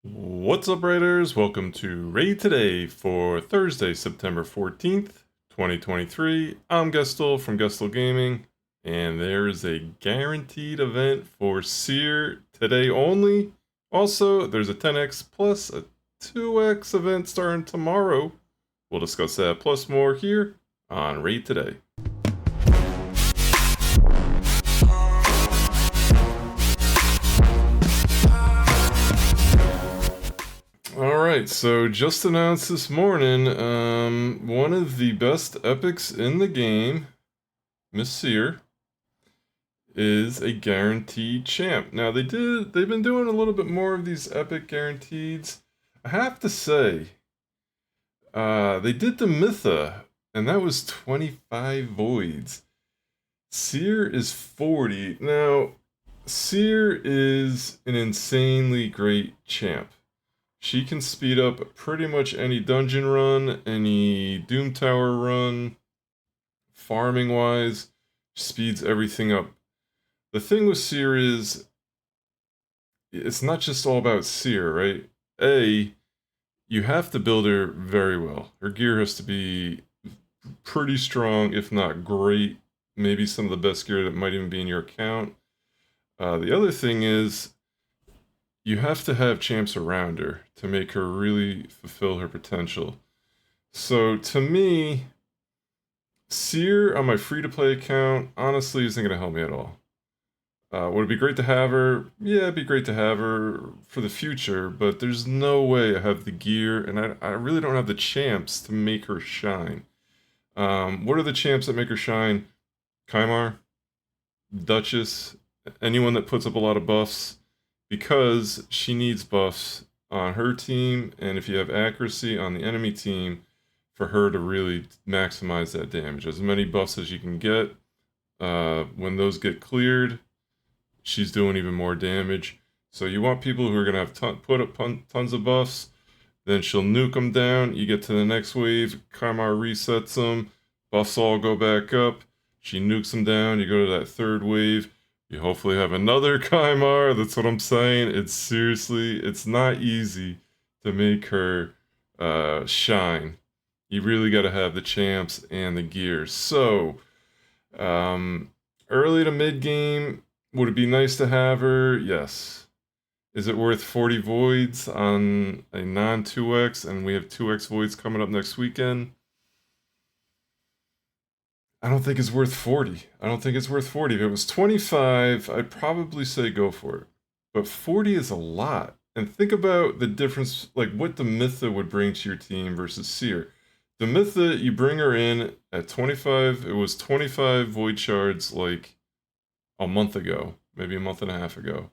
What's up, Raiders? Welcome to Raid Today for Thursday, September 14th, 2023. I'm Gestel from Gestel Gaming, and there is a guaranteed event for Seer today only. Also, there's a 10x plus a 2x event starting tomorrow. We'll discuss that plus more here on Raid Today. Alright, so just announced this morning, one of the best epics in the game, Miss Seer, is a guaranteed champ. Now they've been doing a little bit more of these epic guaranteeds. I have to say, they did the Mytha, and that was 25 voids. Seer is 40. Now, Seer is an insanely great champ. She can speed up pretty much any dungeon run, any Doom Tower run, farming wise, speeds everything up. The thing with Seer is, it's not just all about Seer, right? You have to build her very well. Her gear has to be pretty strong, if not great. Maybe some of the best gear that might even be in your account. The other thing is, you have to have champs around her to make her really fulfill her potential. So to me, Seer on my free-to-play account honestly isn't going to help me at all. Would it be great to have her? Yeah, it'd be great to have her for the future, but there's no way I have the gear, and I really don't have the champs to make her shine. What are the champs that make her shine? Kymar, Duchess, anyone that puts up a lot of buffs, because she needs buffs on her team, and if you have accuracy on the enemy team, for her to really maximize that damage. As many buffs as you can get. When those get cleared, she's doing even more damage. So you want people who are going to have put up tons of buffs, then she'll nuke them down. You get to the next wave, Kymar resets them, buffs all go back up, she nukes them down, you go to that third wave, you hopefully have another Kymar. That's what I'm saying. It's not easy to make her shine. You really got to have the champs and the gear. So, early to mid game, would it be nice to have her? Yes. Is it worth 40 voids on a non 2x, and we have 2x voids coming up next weekend? I don't think it's worth 40. I don't think it's worth 40. If it was 25, I'd probably say go for it. But 40 is a lot. And think about the difference, like what the Mytha would bring to your team versus Seer. The Mytha, you bring her in at 25, it was 25 void shards like a month ago, maybe a month and a half ago.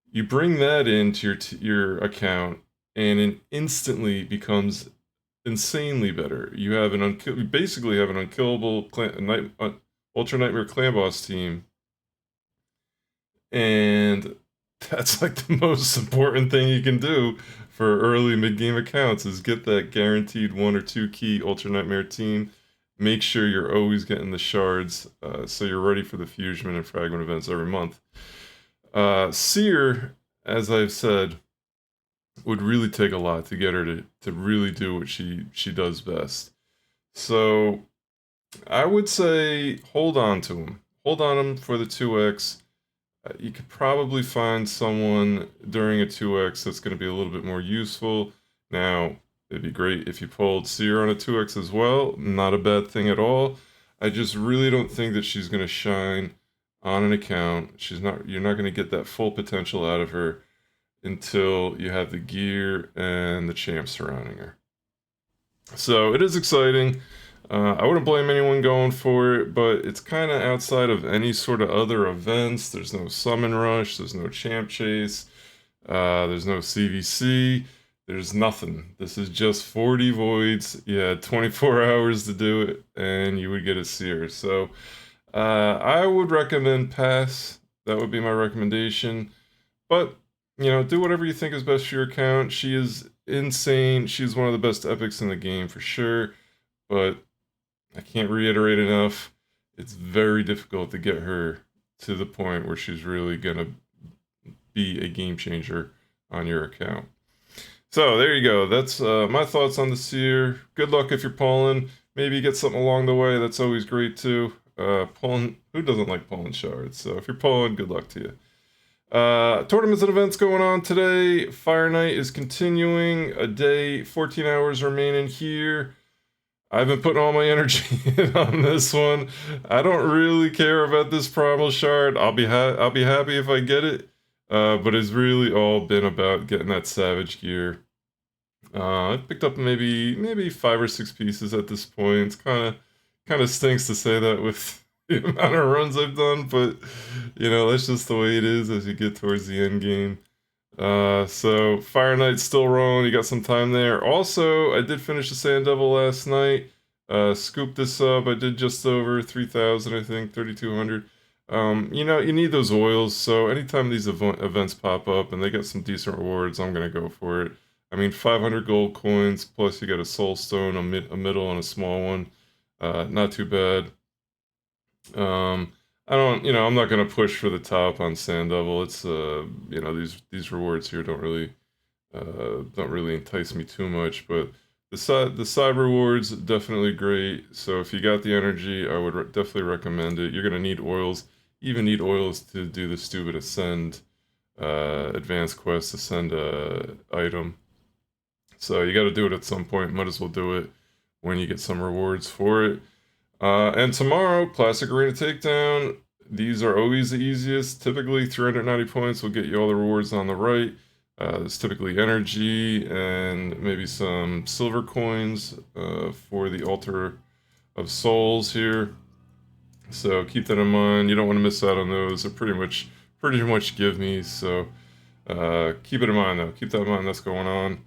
You bring that into your account, and it instantly becomes insanely better. You have you basically have an unkillable Ultra Nightmare Clan Boss team, and that's like the most important thing you can do for early mid-game accounts is get that guaranteed 1 or 2 key Ultra Nightmare team. Make sure you're always getting the shards, so you're ready for the fusion and fragment events every month. Seer, as I've said, would really take a lot to get her to really do what she does best. So I would say hold on to him. Hold on him for the 2x. You could probably find someone during a 2x that's going to be a little bit more useful. Now, it'd be great if you pulled Seer on a 2x as well. Not a bad thing at all. I just really don't think that she's going to shine on an account. You're not going to get that full potential out of her until you have the gear and the champs surrounding her. So it is exciting. I wouldn't blame anyone going for it, but it's kind of outside of any sort of other events. There's no summon rush, there's no champ chase, there's no CVC, there's nothing. This is just 40 voids. You had 24 hours to do it, and you would get a Seer. So I would recommend pass. That would be my recommendation. But do whatever you think is best for your account. She is insane. She's one of the best epics in the game for sure. But I can't reiterate enough. It's very difficult to get her to the point where she's really going to be a game changer on your account. So there you go. That's my thoughts on the Seer. Good luck if you're pulling. Maybe you get something along the way. That's always great too. Pulling, who doesn't like pulling shards? So if you're pulling, good luck to you. Tournaments and events going on today. Fire Night is continuing. A day, 14 hours remaining here. I've been putting all my energy in on this one. I don't really care about this Primal shard. I'll be happy if I get it. But it's really all been about getting that Savage gear. I picked up maybe 5 or 6 pieces at this point. It's kind of stinks to say that with the amount of runs I've done, but you know that's just the way it is as you get towards the end game. So Fire Knight's still rolling. You got some time there. Also, I did finish the Sand Devil last night. Scooped this up. I did just over 3,000, I think, 3,200. You know, you need those oils. So anytime these events pop up and they get some decent rewards, I'm gonna go for it. I mean, 500 gold coins plus you get a soul stone, a middle, and a small one. Not too bad. I don't, I'm not gonna push for the top on Sand Devil. It's, these rewards here don't really entice me too much. But the side rewards definitely great. So if you got the energy, I would definitely recommend it. You're gonna need oils. You even need oils to do the stupid ascend, advanced quest ascend item. So you got to do it at some point. Might as well do it when you get some rewards for it. And tomorrow, Classic Arena Takedown. These are always the easiest. Typically, 390 points will get you all the rewards on the right. There's typically energy and maybe some silver coins for the Altar of Souls here. So keep that in mind. You don't want to miss out on those. They're pretty much give me. So keep it in mind though. Keep that in mind. That's going on.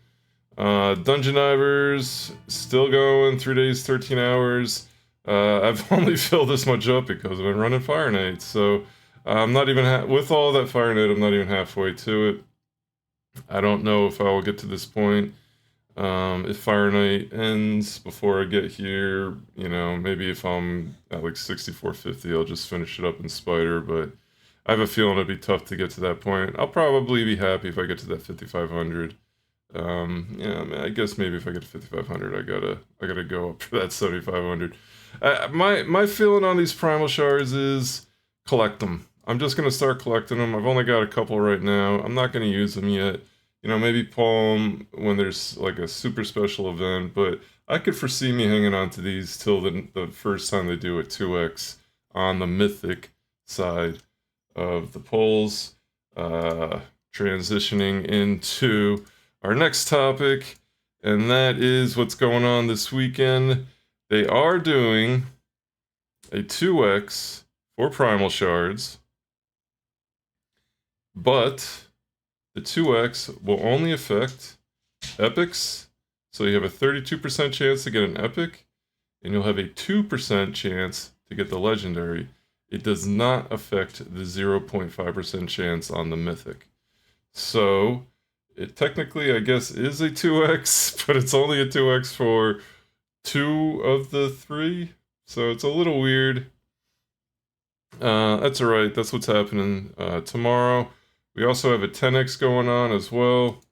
Dungeon Divers still going. 3 days, 13 hours. I've only filled this much up because I've been running Fire Night. So I'm not even with all that Fire Night. I'm not even halfway to it. I don't know if I will get to this point. If Fire Night ends before I get here, maybe if I'm at like 6450, I'll just finish it up in Spider, but I have a feeling it'd be tough to get to that point. I'll probably be happy if I get to that 5500. I guess maybe if I get to 5500, I gotta go up for that 7500. My feeling on these Primal Shards is collect them. I'm just gonna start collecting them. I've only got a couple right now. I'm not gonna use them yet. Maybe pull them when there's like a super special event, but I could foresee me hanging on to these till the first time they do a 2x on the mythic side of the polls. Transitioning into our next topic, and that is what's going on this weekend. They are doing a 2x for Primal Shards, but the 2x will only affect epics, so you have a 32% chance to get an epic, and you'll have a 2% chance to get the legendary. It does not affect the 0.5% chance on the mythic. So it technically, I guess, is a 2x, but it's only a 2x for 2 of the 3. So it's a little weird. That's alright. That's what's happening tomorrow. We also have a 10x going on as well.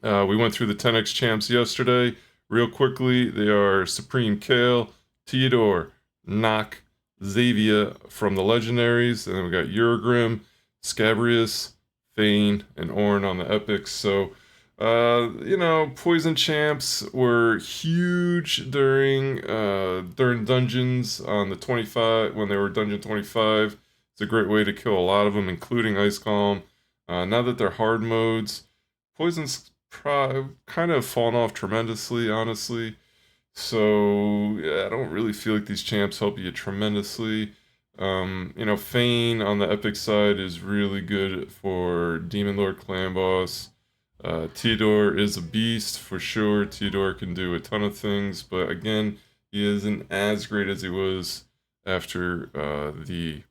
We went through the 10x champs yesterday. Real quickly, they are Supreme Kale, Theodore, Nock, Xavier from the legendaries, and then we got Urgrim, Scabrius, Thane, and Ornn on the epics. So, Poison champs were huge during dungeons on the 25 when they were dungeon 25. It's a great way to kill a lot of them, including Ice Golem. Now that they're hard modes, Poison's kind of fallen off tremendously, honestly. So, yeah, I don't really feel like these champs help you tremendously. Fane on the epic side is really good for Demon Lord Clan Boss. Theodore is a beast for sure. Theodore can do a ton of things, but again, he isn't as great as he was after the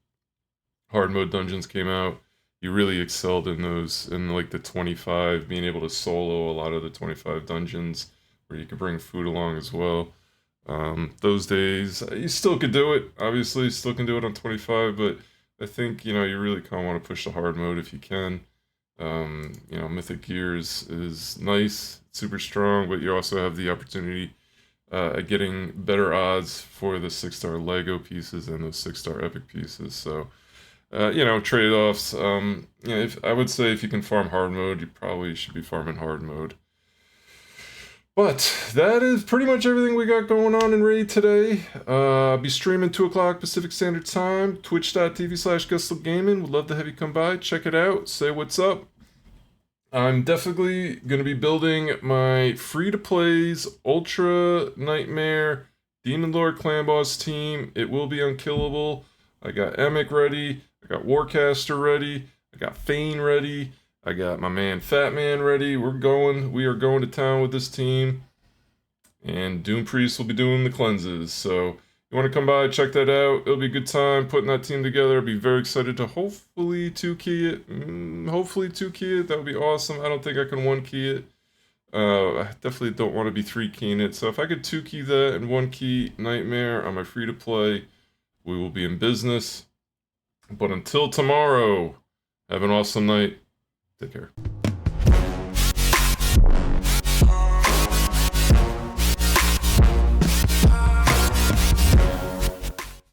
hard mode dungeons came out. He really excelled in those, in like the 25, being able to solo a lot of the 25 dungeons where you could bring food along as well. Those days, you still could do it, obviously, you still can do it on 25, but I think, you really kind of want to push the hard mode if you can. You know, Mythic Gears is nice, super strong, but you also have the opportunity at getting better odds for the 6-star Lego pieces and those 6-star Epic pieces. So, you know, trade-offs. You know, I would say if you can farm hard mode, you probably should be farming hard mode. But that is pretty much everything we got going on in Raid today. I'll be streaming 2 o'clock Pacific Standard Time, twitch.tv/GustleGaming. Would love to have you come by, check it out, say what's up. I'm definitely going to be building my free-to-plays Ultra Nightmare Demon Lord Clan Boss team. It will be unkillable. I got Emic ready. I got Warcaster ready. I got Fane ready. I got my man Fat Man ready. We are going to town with this team. And Doom Priest will be doing the cleanses. So you want to come by, check that out. It'll be a good time putting that team together. I'll be very excited to hopefully 2-key it. Hopefully 2-key it. That would be awesome. I don't think I can 1-key it. I definitely don't want to be 3-keying it. So if I could 2-key that and 1-key Nightmare on my free-to-play, we will be in business. But until tomorrow, have an awesome night. Take care.